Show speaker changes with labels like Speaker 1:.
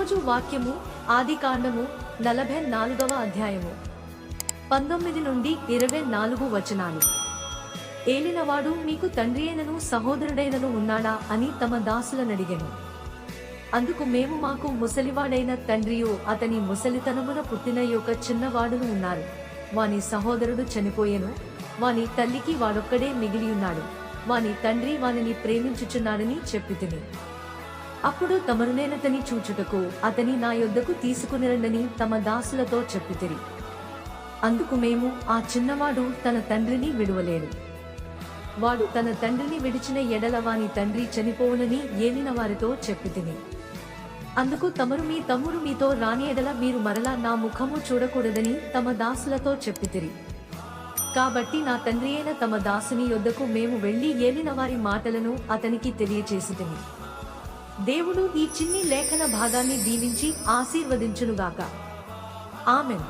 Speaker 1: ఈరోజు వాక్యము ఆదికాండము 44వ అధ్యాయము 19 నుండి 24 వచనాలు. ఏలినవాడు మీకు తండ్రియైనను సహోదరుడైనను ఉన్నాడా అని తమ దాసులనడిగెను. అందుకు మేము మాకు ముసలివాడైన తండ్రియు అతని ముసలితనమున పుట్టిన యొక్క చిన్నవాడును ఉన్నారు. వాని సహోదరుడు చనిపోయెను. వాని తల్లికి వాడొక్కడే మిగిలియున్నాడు. వాని తండ్రి వానిని ప్రేమించుచున్నాడని చెప్పితిని. అప్పుడు తమరునేనతని చూచుటకు అతని నా యొద్దకు తీసుకునిరండని తమ దాసులతో చెప్పితిరి. అందుకు మేము ఆ చిన్నవాడు తన తండ్రిని విడువలేడు, వాడు తన తండ్రిని విడిచిన ఎడల వాని తండ్రి చనిపోవునని ఏలిన వారితో చెప్పితిని. అందుకు మీ తమ్ముడు మీతో రాని ఎడల మీరు మరలా నా ముఖము చూడకూడదని తమ దాసులతో చెప్పితిరి. కాబట్టి నా తండ్రి అయిన తమ దాసుని యొద్దకు మేము వెళ్లి ఏలిన వారి మాటలను అతనికి తెలియచేసితిమి. దేవుడు ఈ చిన్ని లేఖన భాగాన్ని దీవించి ఆశీర్వదించునుగాక. ఆమెన్.